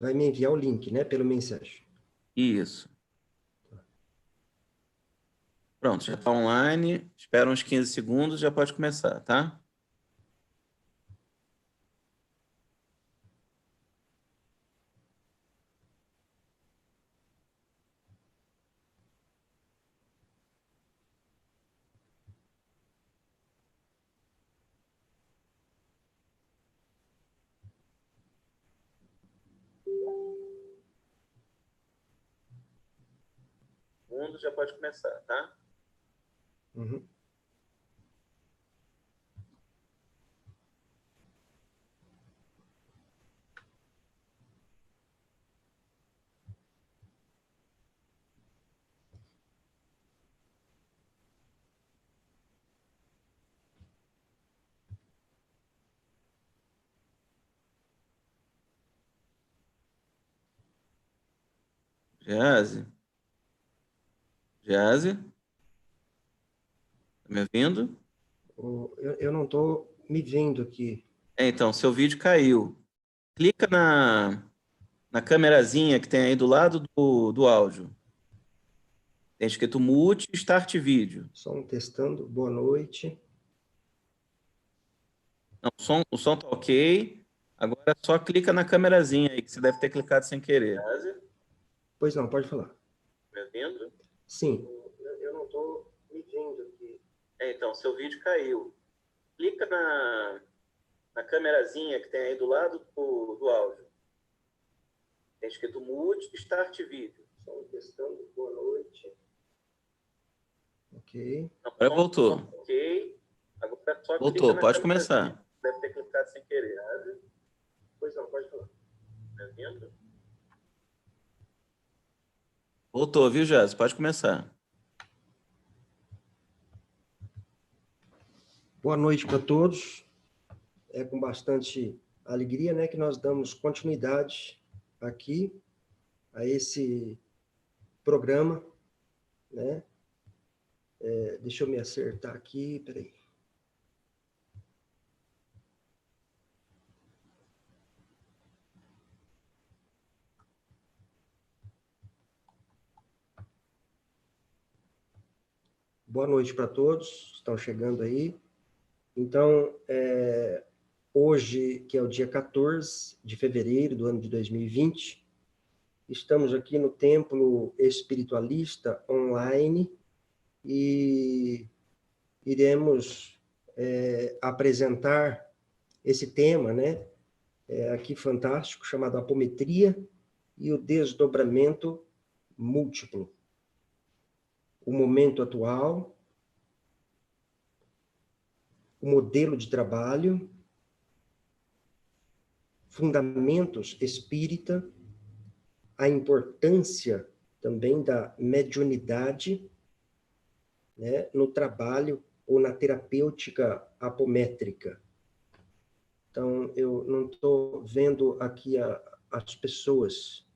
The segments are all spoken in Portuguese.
Vai me enviar o link, né, pelo mensagem. Isso. Pronto, já está online. Espera uns 15 segundos, já pode começar, tá? Segundo, já pode começar, tá? Uhum. Gease? Gease? Tá me ouvindo? Eu não estou me vendo aqui. Então, seu vídeo caiu. Clica na câmerazinha que tem aí do lado do áudio. Tem escrito Mute e Start Vídeo. Só um testando. Boa noite. Não, o som tá ok. Agora só clica na câmerazinha aí, que você deve ter clicado sem querer. Pois não, pode falar. Me ouvindo? Sim. Eu não estou me vendo aqui. Então, seu vídeo caiu. Clica na câmerazinha que tem aí do lado do áudio. Tem escrito Mute e Start Vídeo. Só um testando. Boa noite. Ok. Agora voltou. Ok. Agora só voltou, pode começar. Deve ter clicado sem querer. Pois não, pode falar. Me ouvindo? Voltou, viu, Jazz? Pode começar. Boa noite para todos. É com bastante alegria, né, que nós damos continuidade aqui a esse programa, né? Deixa eu me acertar aqui, peraí. Boa noite para todos, estão chegando aí. Então, hoje, que é o dia 14 de fevereiro do ano de 2020, estamos aqui no Templo Espiritualista online e iremos apresentar esse tema, né? Aqui fantástico, chamado apometria e o desdobramento múltiplo. O momento atual, o modelo de trabalho, fundamentos espírita, a importância também da mediunidade, né, no trabalho ou na terapêutica apométrica. Então, eu não estou vendo aqui as pessoas.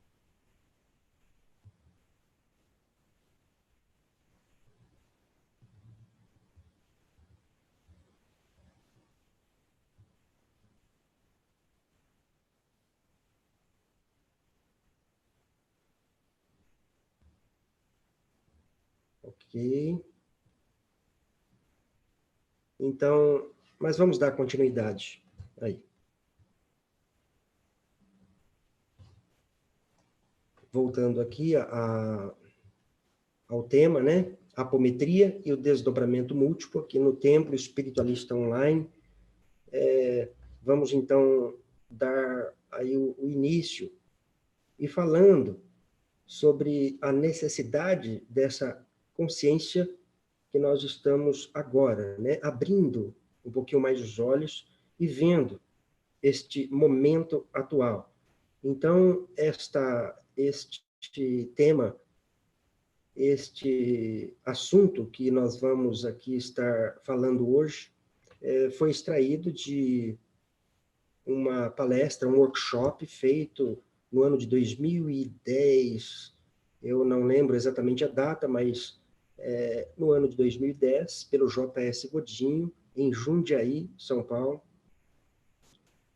Ok. Então, mas vamos dar continuidade aí. Voltando aqui ao tema, né? Apometria e o desdobramento múltiplo, aqui no Templo Espiritualista Online. Vamos, então, dar aí o início e falando sobre a necessidade dessa consciência que nós estamos agora, né? Abrindo um pouquinho mais os olhos e vendo este momento atual. Então, este tema, este assunto que nós vamos aqui estar falando hoje, foi extraído de uma palestra, um workshop feito no ano de 2010, eu não lembro exatamente a data, mas no ano de 2010, pelo J.S. Godinho, em Jundiaí, São Paulo,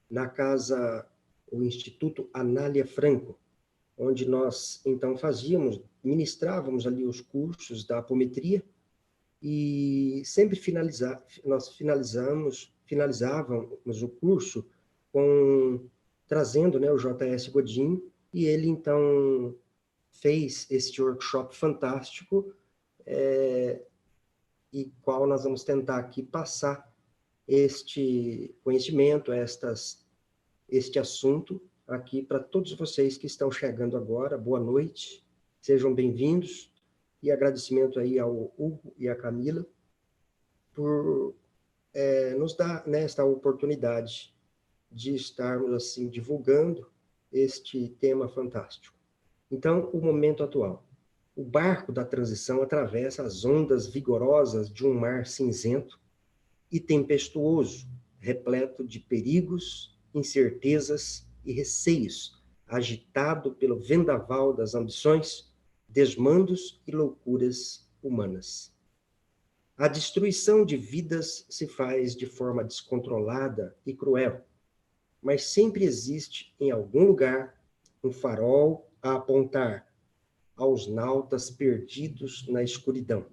na casa o Instituto Anália Franco, onde nós, então, ministrávamos ali os cursos da apometria, e sempre nós finalizávamos o curso trazendo, né, o J.S. Godin, e ele, então, fez este workshop fantástico, e qual nós vamos tentar aqui passar este conhecimento, este assunto aqui para todos vocês que estão chegando agora. Boa noite, sejam bem-vindos, e agradecimento aí ao Hugo e à Camila por nos dar, né, esta oportunidade de estarmos assim divulgando este tema fantástico. Então, o momento atual. O barco da transição atravessa as ondas vigorosas de um mar cinzento e tempestuoso, repleto de perigos, incertezas e receios, agitado pelo vendaval das ambições, desmandos e loucuras humanas. A destruição de vidas se faz de forma descontrolada e cruel, mas sempre existe em algum lugar um farol a apontar aos nautas perdidos na escuridão.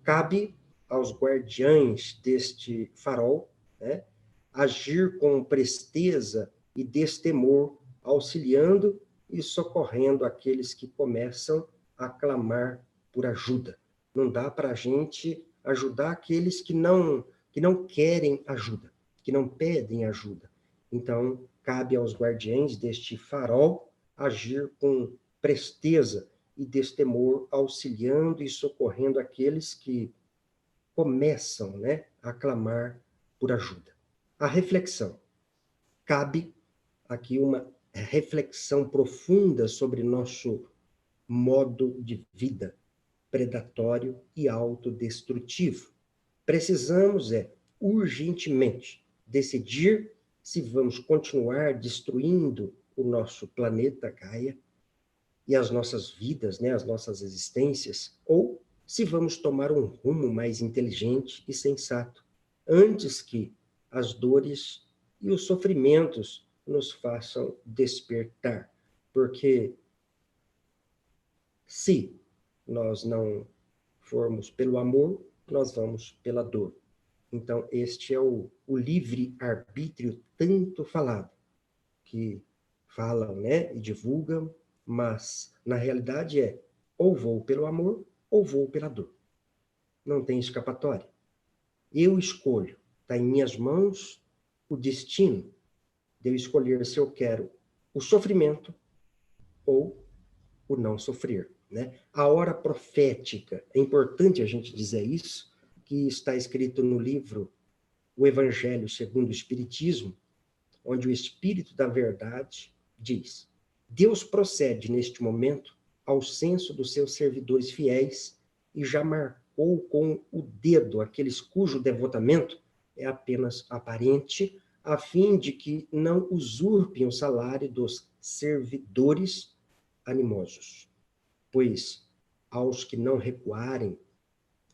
Cabe aos guardiães deste farol, né, agir com presteza e destemor, auxiliando e socorrendo aqueles que começam a clamar por ajuda. Não dá para a gente ajudar aqueles que não querem ajuda, que não pedem ajuda. Então, cabe aos guardiães deste farol agir com presteza e destemor, auxiliando e socorrendo aqueles que começam, né, a clamar por ajuda. A reflexão. Cabe aqui uma reflexão profunda sobre nosso modo de vida, predatório e autodestrutivo. Precisamos, urgentemente, decidir se vamos continuar destruindo o nosso planeta Gaia e as nossas vidas, né, as nossas existências, ou se vamos tomar um rumo mais inteligente e sensato, antes que as dores e os sofrimentos nos façam despertar. Porque se nós não formos pelo amor, nós vamos pela dor. Então, este é o livre-arbítrio tanto falado, que falam, né, e divulgam, mas, na realidade, ou vou pelo amor, ou vou pela dor. Não tem escapatória. Eu escolho, está em minhas mãos o destino de eu escolher se eu quero o sofrimento ou o não sofrer, né? A hora profética, é importante a gente dizer isso, que está escrito no livro O Evangelho segundo o Espiritismo, onde o Espírito da Verdade diz: Deus procede neste momento ao censo dos seus servidores fiéis e já marcou com o dedo aqueles cujo devotamento é apenas aparente, a fim de que não usurpem o salário dos servidores animosos. Pois aos que não recuarem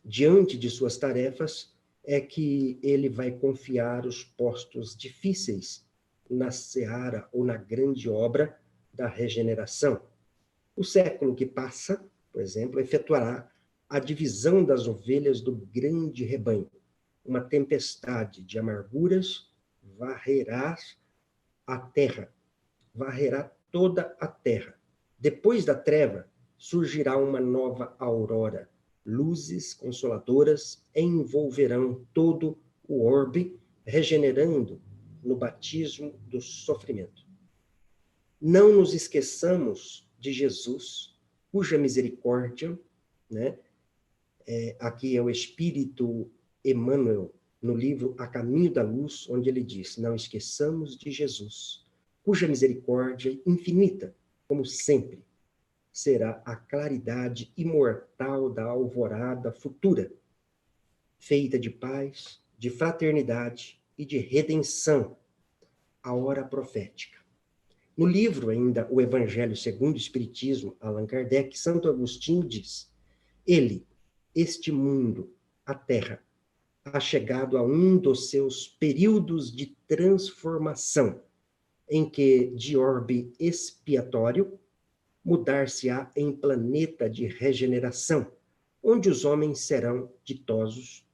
diante de suas tarefas é que ele vai confiar os postos difíceis na seara ou na grande obra da regeneração. O século que passa, por exemplo, efetuará a divisão das ovelhas do grande rebanho. Uma tempestade de amarguras varrerá a terra, varrerá toda a terra. Depois da treva, surgirá uma nova aurora. Luzes consoladoras envolverão todo o orbe, regenerando no batismo do sofrimento. Não nos esqueçamos de Jesus, cuja misericórdia, né, aqui é o Espírito Emmanuel, no livro A Caminho da Luz, onde ele diz: não esqueçamos de Jesus, cuja misericórdia infinita, como sempre, será a claridade imortal da alvorada futura, feita de paz, de fraternidade e de redenção, a hora profética. No livro ainda O Evangelho segundo o Espiritismo, Allan Kardec, Santo Agostinho diz: este mundo, a Terra, ha chegado a um dos seus períodos de transformação, em que, de orbe expiatório, mudar-se-á em planeta de regeneração, onde os homens serão ditosos,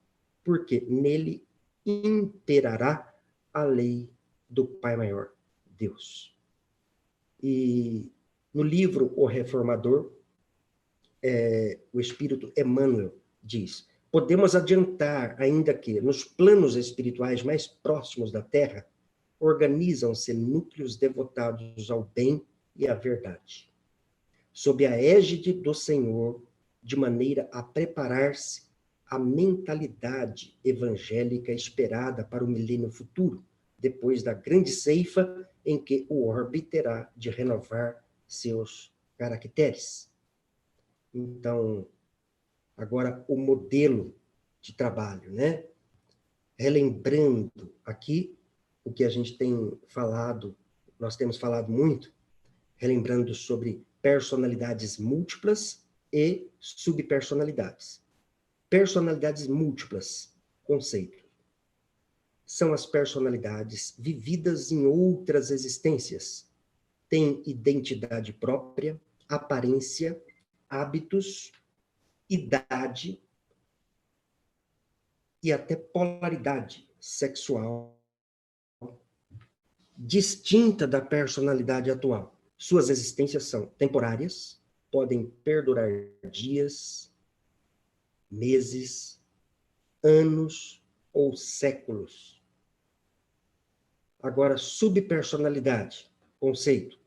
porque nele imperará a lei do Pai Maior, Deus. E no livro O Reformador, o Espírito Emmanuel diz: podemos adiantar ainda que, nos planos espirituais mais próximos da Terra, organizam-se núcleos devotados ao bem e à verdade, sob a égide do Senhor, de maneira a preparar-se a mentalidade evangélica esperada para o milênio futuro, depois da grande ceifa em que o orbe terá de renovar seus caracteres. Então, agora o modelo de trabalho, né? Relembrando aqui o que a gente tem falado, nós temos falado muito, relembrando sobre personalidades múltiplas e subpersonalidades. Personalidades múltiplas, conceito. São as personalidades vividas em outras existências. Têm identidade própria, aparência, hábitos, idade e até polaridade sexual distinta da personalidade atual. Suas existências são temporárias, podem perdurar dias, meses, anos ou séculos. Agora, subpersonalidade, conceito,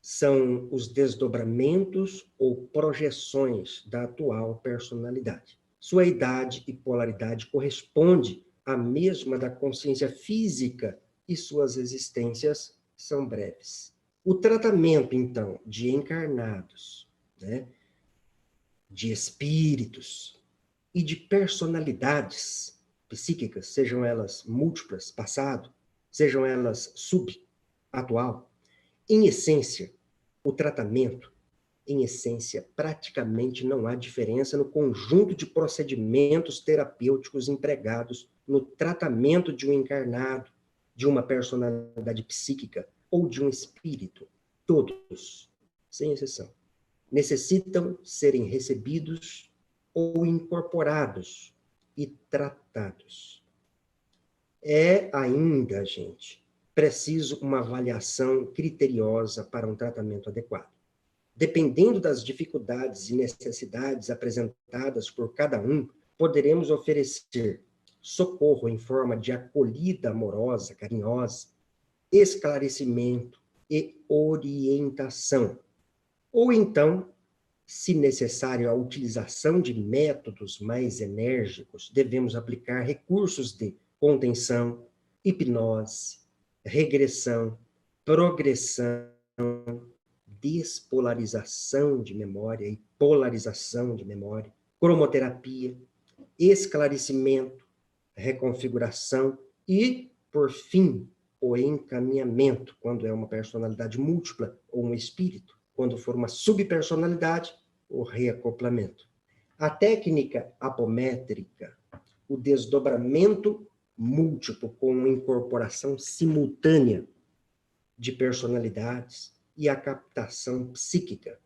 são os desdobramentos ou projeções da atual personalidade. Sua idade e polaridade corresponde à mesma da consciência física e suas existências são breves. O tratamento, então, de encarnados, né, de espíritos e de personalidades psíquicas, sejam elas múltiplas, passado, sejam elas atual, em essência, o tratamento, em essência, praticamente não há diferença no conjunto de procedimentos terapêuticos empregados no tratamento de um encarnado, de uma personalidade psíquica ou de um espírito. Todos, sem exceção, necessitam serem recebidos ou incorporados e tratados. É ainda, gente, preciso uma avaliação criteriosa para um tratamento adequado. Dependendo das dificuldades e necessidades apresentadas por cada um, poderemos oferecer socorro em forma de acolhida amorosa, carinhosa, esclarecimento e orientação. Ou então, se necessário a utilização de métodos mais enérgicos, devemos aplicar recursos de contenção, hipnose, regressão, progressão, despolarização de memória e polarização de memória, cromoterapia, esclarecimento, reconfiguração e, por fim, o encaminhamento, quando é uma personalidade múltipla ou um espírito. Quando for uma subpersonalidade, o reacoplamento. A técnica apométrica, o desdobramento múltiplo com incorporação simultânea de personalidades e a captação psíquica.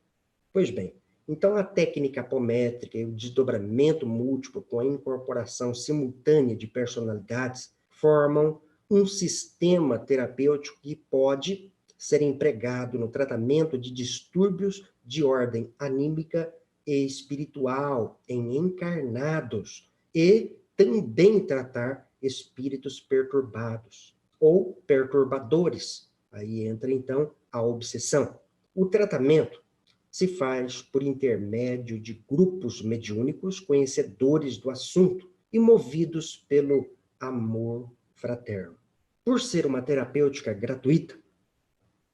Pois bem, então a técnica apométrica e o desdobramento múltiplo com a incorporação simultânea de personalidades formam um sistema terapêutico que pode ser empregado no tratamento de distúrbios de ordem anímica e espiritual em encarnados e também tratar espíritos perturbados ou perturbadores. Aí entra, então, a obsessão. O tratamento se faz por intermédio de grupos mediúnicos conhecedores do assunto e movidos pelo amor fraterno. Por ser uma terapêutica gratuita,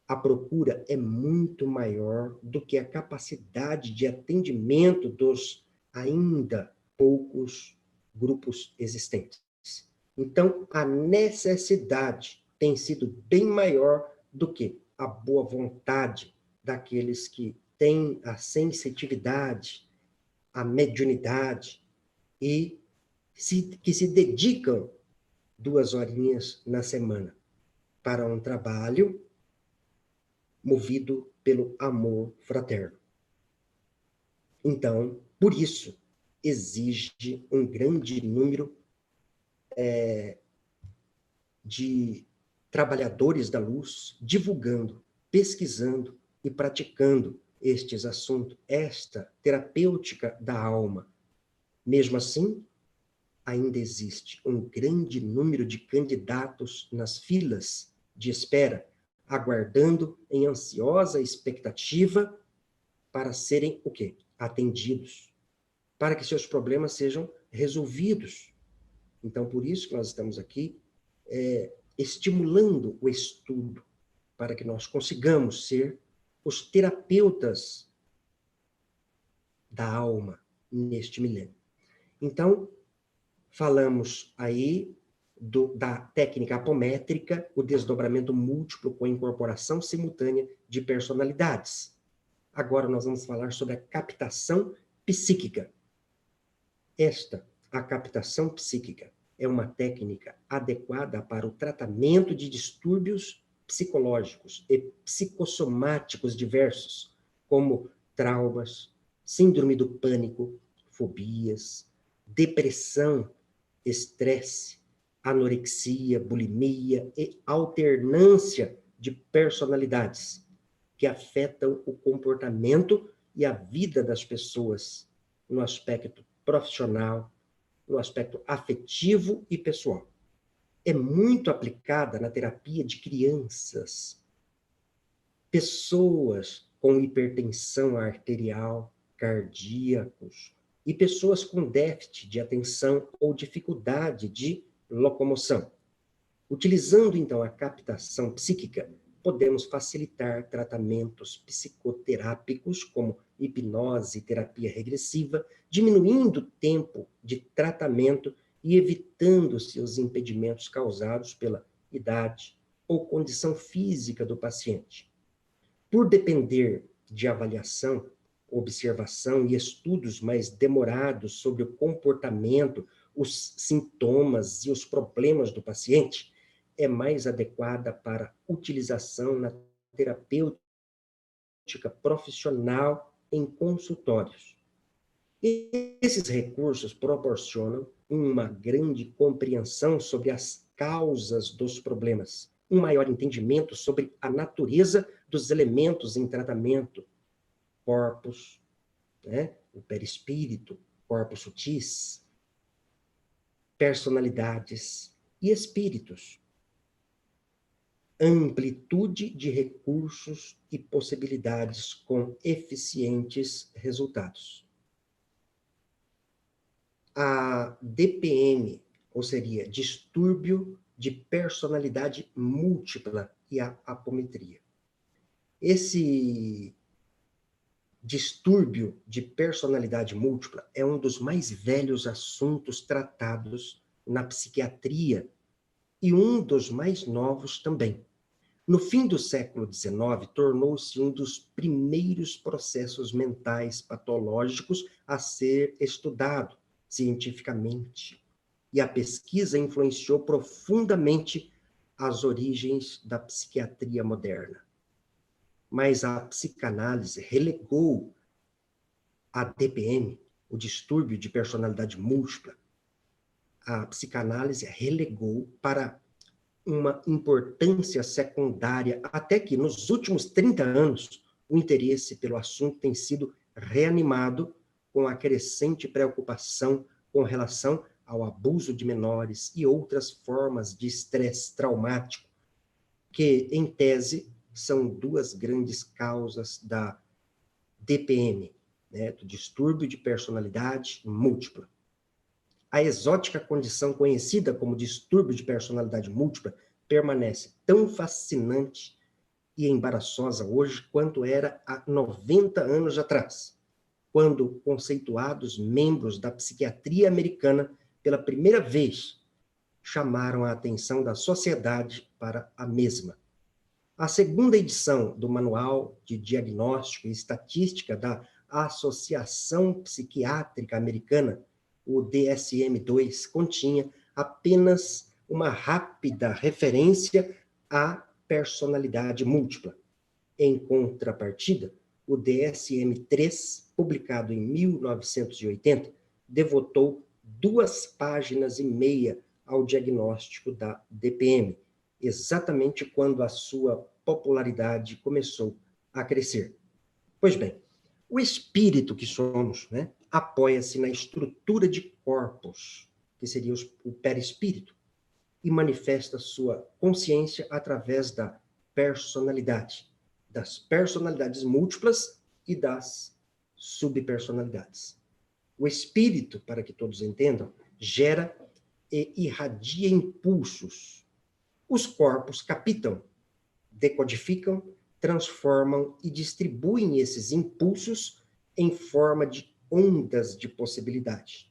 a procura é muito maior do que a capacidade de atendimento dos ainda poucos grupos existentes. Então, a necessidade tem sido bem maior do que a boa vontade daqueles que têm a sensitividade, a mediunidade e que se dedicam 2 horinhas na semana para um trabalho movido pelo amor fraterno. Então, por isso, exige um grande número de trabalhadores da luz divulgando, pesquisando e praticando estes assuntos, esta terapêutica da alma. Mesmo assim, ainda existe um grande número de candidatos nas filas de espera, aguardando em ansiosa expectativa para serem o quê? Atendidos, para que seus problemas sejam resolvidos. Então, por isso que nós estamos aqui estimulando o estudo, para que nós consigamos ser os terapeutas da alma neste milênio. Então, falamos aí da técnica apométrica, o desdobramento múltiplo com incorporação simultânea de personalidades. Agora nós vamos falar sobre a captação psíquica. A captação psíquica, é uma técnica adequada para o tratamento de distúrbios psicológicos e psicossomáticos diversos, como traumas, síndrome do pânico, fobias, depressão, estresse, anorexia, bulimia e alternância de personalidades que afetam o comportamento e a vida das pessoas no aspecto profissional, no aspecto afetivo e pessoal. É muito aplicada na terapia de crianças, pessoas com hipertensão arterial, cardíacos, e pessoas com déficit de atenção ou dificuldade de locomoção. Utilizando, então, a captação psíquica, podemos facilitar tratamentos psicoterápicos, como hipnose e terapia regressiva, diminuindo o tempo de tratamento e evitando-se os impedimentos causados pela idade ou condição física do paciente. Por depender de avaliação, observação e estudos mais demorados sobre o comportamento, os sintomas e os problemas do paciente, é mais adequada para utilização na terapêutica profissional em consultórios. Esses recursos proporcionam uma grande compreensão sobre as causas dos problemas, um maior entendimento sobre a natureza dos elementos em tratamento, corpos, o perispírito, corpos sutis, personalidades e espíritos. Amplitude de recursos e possibilidades com eficientes resultados. A DPM, ou seria distúrbio de personalidade múltipla, e a apometria. Esse distúrbio de personalidade múltipla é um dos mais velhos assuntos tratados na psiquiatria e um dos mais novos também. No fim do século XIX, tornou-se um dos primeiros processos mentais patológicos a ser estudado cientificamente. E a pesquisa influenciou profundamente as origens da psiquiatria moderna. Mas a psicanálise relegou a DPM, o distúrbio de personalidade múltipla, a psicanálise relegou para uma importância secundária, até que nos últimos 30 anos o interesse pelo assunto tem sido reanimado com a crescente preocupação com relação ao abuso de menores e outras formas de estresse traumático, que, em tese, são duas grandes causas da DPM, do distúrbio de personalidade múltipla. A exótica condição conhecida como distúrbio de personalidade múltipla permanece tão fascinante e embaraçosa hoje quanto era há 90 anos atrás, quando conceituados membros da psiquiatria americana, pela primeira vez, chamaram a atenção da sociedade para a mesma. A segunda edição do Manual de Diagnóstico e Estatística da Associação Psiquiátrica Americana, o DSM-2, continha apenas uma rápida referência à personalidade múltipla. Em contrapartida, o DSM-3, publicado em 1980, devotou 2,5 páginas ao diagnóstico da DPM, exatamente quando a sua popularidade começou a crescer. Pois bem, o espírito que somos, né, apoia-se na estrutura de corpos, que seria o perispírito, e manifesta sua consciência através da personalidade, das personalidades múltiplas e das subpersonalidades. O espírito, para que todos entendam, gera e irradia impulsos. Os corpos captam, decodificam, transformam e distribuem esses impulsos em forma de ondas de possibilidade.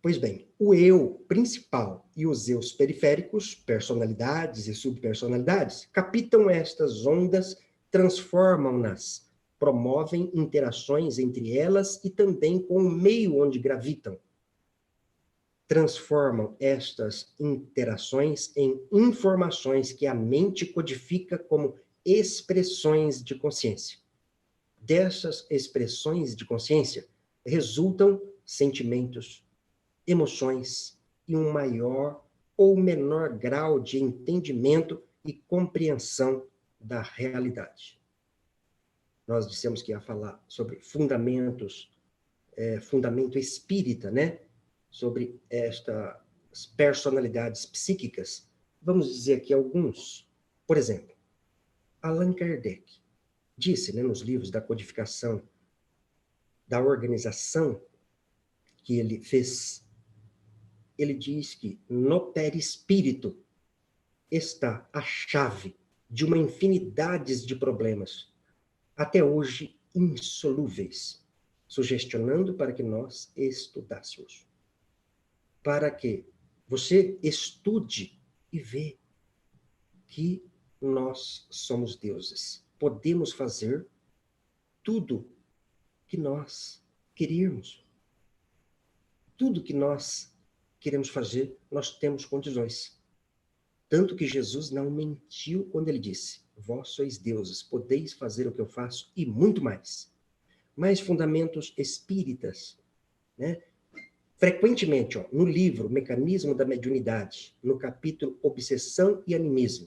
Pois bem, o eu principal e os eus periféricos, personalidades e subpersonalidades, captam estas ondas, transformam-nas, promovem interações entre elas e também com o meio onde gravitam. Transformam estas interações em informações que a mente codifica como expressões de consciência. Dessas expressões de consciência resultam sentimentos, emoções e um maior ou menor grau de entendimento e compreensão da realidade. Nós dissemos que ia falar sobre fundamentos, fundamento espírita, né? Sobre estas personalidades psíquicas. Vamos dizer aqui alguns. Por exemplo, Allan Kardec disse, né, nos livros da codificação da organização que ele fez, ele diz que no perispírito está a chave de uma infinidade de problemas, até hoje insolúveis, sugestionando para que nós estudássemos. Para que você estude e vê que nós somos deuses. Podemos fazer tudo que nós queremos. Tudo que nós queremos fazer, nós temos condições. Tanto que Jesus não mentiu quando ele disse: vós sois deuses, podeis fazer o que eu faço e muito mais. Mais fundamentos espíritas, né? Frequentemente, no livro Mecanismo da Mediunidade, no capítulo Obsessão e Animismo,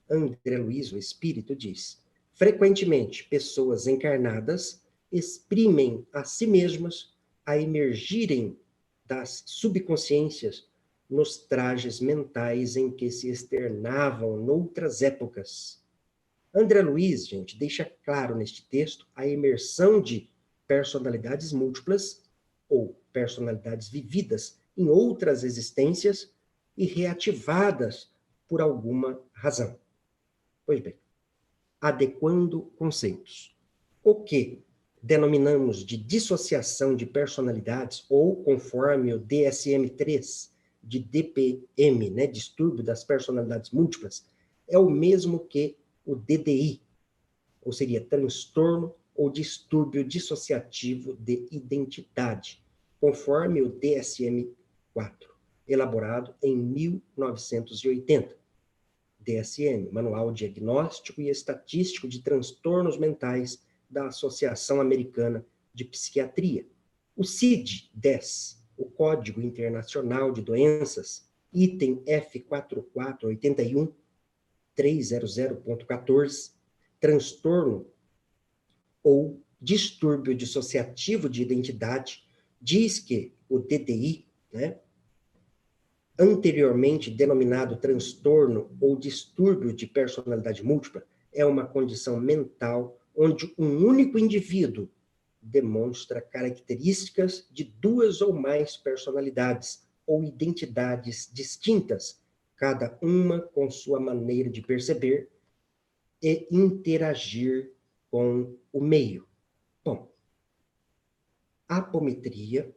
André Luiz, o espírito, diz: frequentemente, pessoas encarnadas exprimem a si mesmas a emergirem das subconsciências nos trajes mentais em que se externavam noutras épocas. André Luiz, gente, deixa claro neste texto a imersão de personalidades múltiplas ou personalidades vividas em outras existências e reativadas por alguma razão. Pois bem, adequando conceitos. O que denominamos de dissociação de personalidades, ou conforme o DSM-3, de DPM, né, distúrbio das personalidades múltiplas, é o mesmo que o DDI, ou seria transtorno ou distúrbio dissociativo de identidade, conforme o DSM-4, elaborado em 1980. DSM, Manual Diagnóstico e Estatístico de Transtornos Mentais da Associação Americana de Psiquiatria. O CID-10, o Código Internacional de Doenças, item F4481 300.14, transtorno ou distúrbio dissociativo de identidade, diz que o DDI, né, anteriormente denominado transtorno ou distúrbio de personalidade múltipla, é uma condição mental onde um único indivíduo demonstra características de 2 ou mais personalidades ou identidades distintas, cada uma com sua maneira de perceber e interagir com o meio. Bom, apometria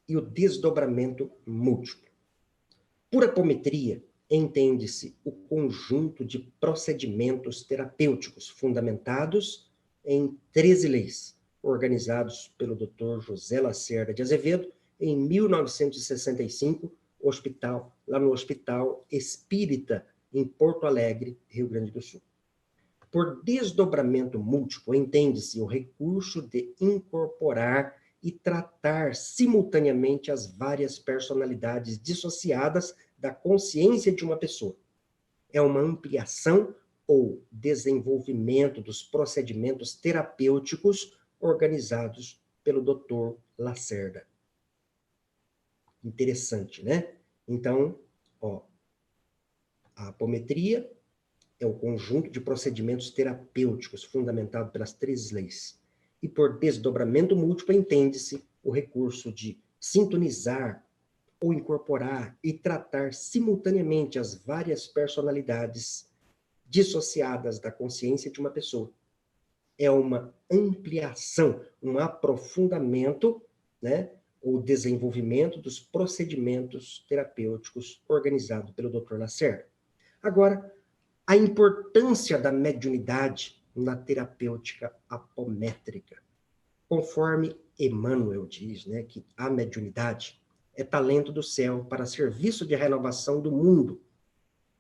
e o desdobramento múltiplo. Por apometria, entende-se o conjunto de procedimentos terapêuticos fundamentados em 13 leis, organizados pelo Dr. José Lacerda de Azevedo em 1965, Hospital lá no Hospital Espírita, em Porto Alegre, Rio Grande do Sul. Por desdobramento múltiplo, entende-se o recurso de incorporar e tratar simultaneamente as várias personalidades dissociadas da consciência de uma pessoa. É uma ampliação ou desenvolvimento dos procedimentos terapêuticos organizados pelo Dr. Lacerda. Interessante, né? Então, ó, a apometria é o conjunto de procedimentos terapêuticos fundamentado pelas 3 leis. E por desdobramento múltiplo entende-se o recurso de sintonizar ou incorporar e tratar simultaneamente as várias personalidades dissociadas da consciência de uma pessoa. É uma ampliação, um aprofundamento, né, ou desenvolvimento dos procedimentos terapêuticos organizado pelo Dr. Lacerda. Agora, a importância da mediunidade na terapêutica apométrica. Conforme Emmanuel diz, né, que a mediunidade é talento do céu para serviço de renovação do mundo.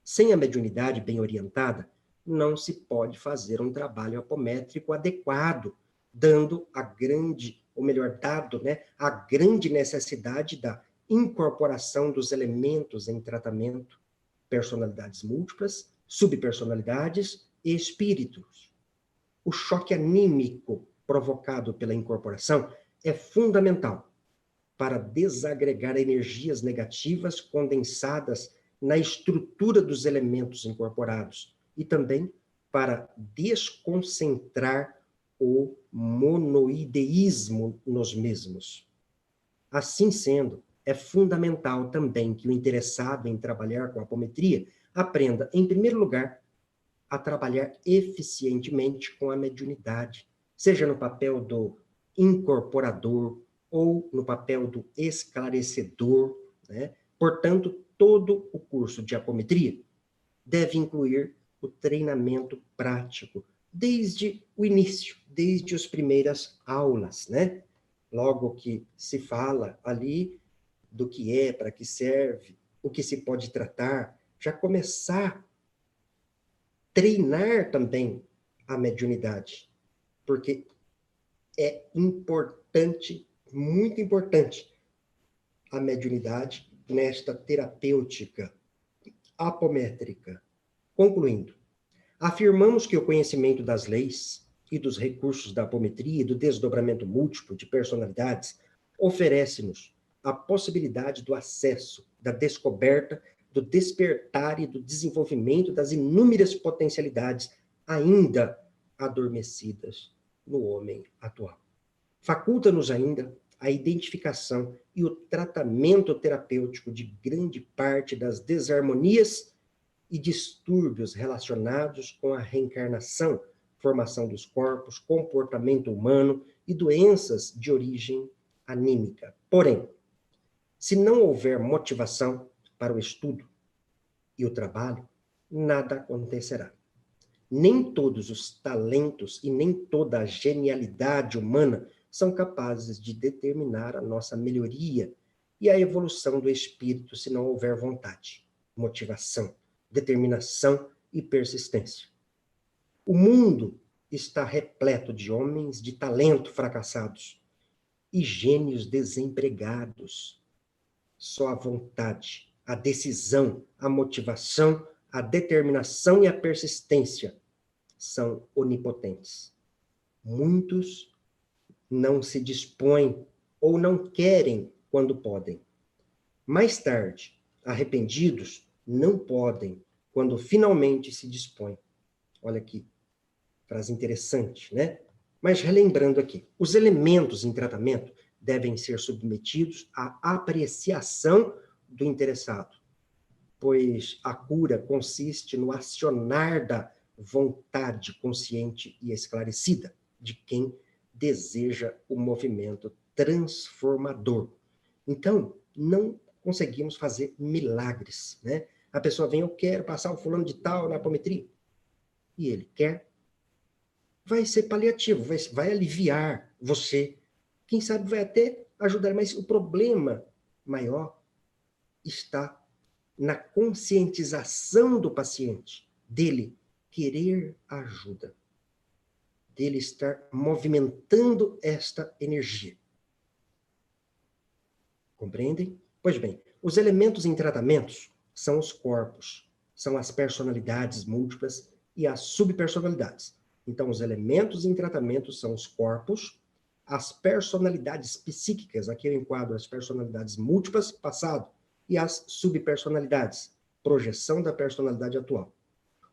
Sem a mediunidade bem orientada, não se pode fazer um trabalho apométrico adequado, dando a grande, ou melhor, dado, né, a grande necessidade da incorporação dos elementos em tratamento, personalidades múltiplas, subpersonalidades e espíritos. O choque anímico provocado pela incorporação é fundamental para desagregar energias negativas condensadas na estrutura dos elementos incorporados e também para desconcentrar o monoideísmo nos mesmos. Assim sendo, é fundamental também que o interessado em trabalhar com a apometria aprenda, em primeiro lugar, a trabalhar eficientemente com a mediunidade, seja no papel do incorporador ou no papel do esclarecedor, né? Portanto, todo o curso de apometria deve incluir o treinamento prático, desde o início, desde as primeiras aulas, né? Logo que se fala ali do que é, para que serve, o que se pode tratar, já começar treinar também a mediunidade, porque é importante, muito importante, a mediunidade nesta terapêutica apométrica. Concluindo, afirmamos que o conhecimento das leis e dos recursos da apometria e do desdobramento múltiplo de personalidades oferece-nos a possibilidade do acesso, da descoberta, do despertar e do desenvolvimento das inúmeras potencialidades ainda adormecidas no homem atual. Faculta-nos ainda a identificação e o tratamento terapêutico de grande parte das desarmonias e distúrbios relacionados com a reencarnação, formação dos corpos, comportamento humano e doenças de origem anímica. Porém, se não houver motivação para o estudo e o trabalho, nada acontecerá. Nem todos os talentos e nem toda a genialidade humana são capazes de determinar a nossa melhoria e a evolução do espírito se não houver vontade, motivação, determinação e persistência. O mundo está repleto de homens de talento fracassados e gênios desempregados. Só a vontade, a decisão, a motivação, a determinação e a persistência são onipotentes. Muitos não se dispõem ou não querem quando podem. Mais tarde, arrependidos, não podem quando finalmente se dispõem. Olha aqui, frase interessante, né? Mas relembrando aqui, os elementos em tratamento devem ser submetidos à apreciação do interessado, pois a cura consiste no acionar da vontade consciente e esclarecida de quem deseja o movimento transformador. Então, não conseguimos fazer milagres, né? A pessoa vem, eu quero passar o fulano de tal na apometria. E ele quer. Vai ser paliativo, vai aliviar você. Quem sabe vai até ajudar, mas o problema maior está na conscientização do paciente, dele querer ajuda, dele estar movimentando esta energia. Compreendem? Pois bem, os elementos em tratamentos são os corpos, são as personalidades múltiplas e as subpersonalidades. Então, os elementos em tratamento são os corpos, as personalidades psíquicas, aqui eu enquadro as personalidades múltiplas, passado, e as subpersonalidades, projeção da personalidade atual.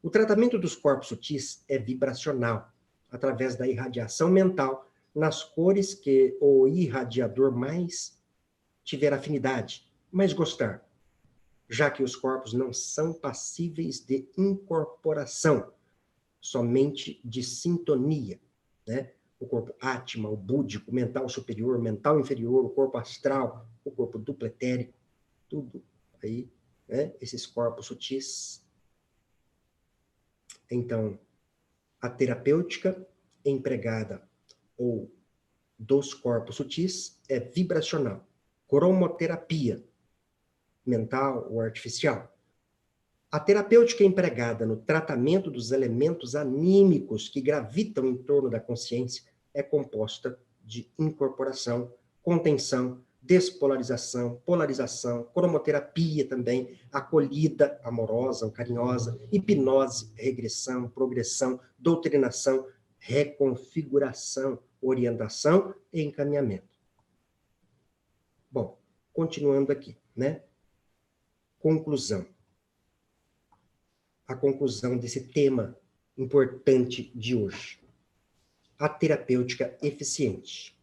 O tratamento dos corpos sutis é vibracional, através da irradiação mental, nas cores que o irradiador mais tiver afinidade, mais gostar, já que os corpos não são passíveis de incorporação, somente de sintonia, né? O corpo átma, o búdico, o mental superior, o mental inferior, o corpo astral, o corpo duplo etérico, tudo aí, né? Esses corpos sutis. Então, a terapêutica empregada ou dos corpos sutis é vibracional. Cromoterapia, mental ou artificial. A terapêutica empregada no tratamento dos elementos anímicos que gravitam em torno da consciência é composta de incorporação, contenção, despolarização, polarização, cromoterapia também, acolhida amorosa ou carinhosa, hipnose, regressão, progressão, doutrinação, reconfiguração, orientação e encaminhamento. Bom, continuando aqui, né? Conclusão. A conclusão desse tema importante de hoje. A terapêutica eficiente.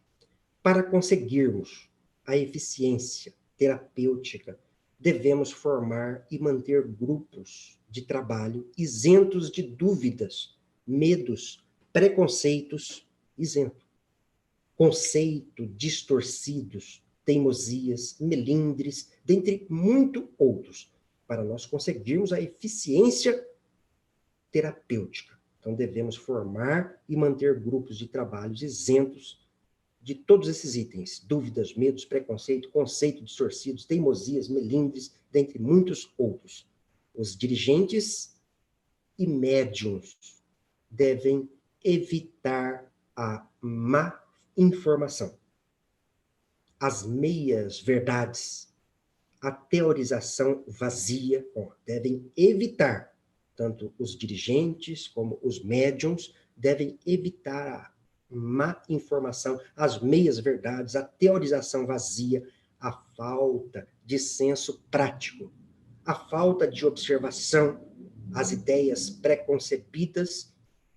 Para conseguirmos a eficiência terapêutica, devemos formar e manter grupos de trabalho isentos de dúvidas, medos, preconceitos, isento. Conceito distorcidos, teimosias, melindres, dentre muito outros, para nós conseguirmos a eficiência terapêutica. Então, devemos formar e manter grupos de trabalhos isentos de todos esses itens, dúvidas, medos, preconceito, conceito distorcidos, teimosias, melindres, dentre muitos outros. Os dirigentes e médiuns devem evitar a má informação, as meias verdades, a teorização vazia, devem evitar, tanto os dirigentes como os médiums devem evitar a má informação, as meias verdades, a teorização vazia, a falta de senso prático, a falta de observação, as ideias preconcebidas,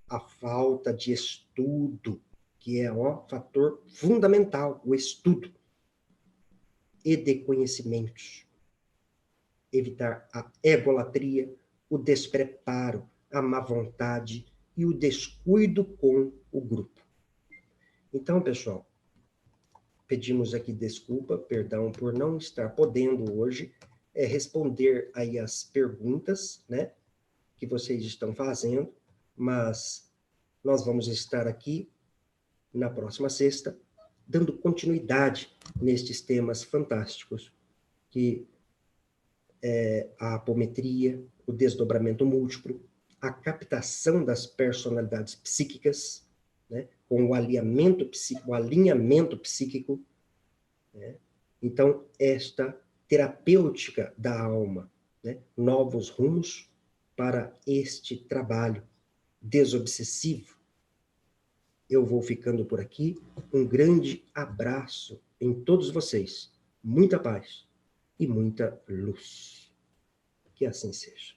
a falta de estudo, que é o fator fundamental, o estudo, e de conhecimentos. Evitar a egolatria, o despreparo, a má vontade e o descuido com o grupo. Então, pessoal, pedimos aqui desculpa, perdão por não estar podendo hoje responder aí as perguntas, né, que vocês estão fazendo, mas nós vamos estar aqui na próxima sexta, dando continuidade nestes temas fantásticos, que é a apometria, o desdobramento múltiplo, a captação das personalidades psíquicas, né, com o alinhamento psíquico, né? Então, esta terapêutica da alma, né, novos rumos para este trabalho desobsessivo. Eu vou ficando por aqui. Um grande abraço em todos vocês. Muita paz e muita luz. Que assim seja.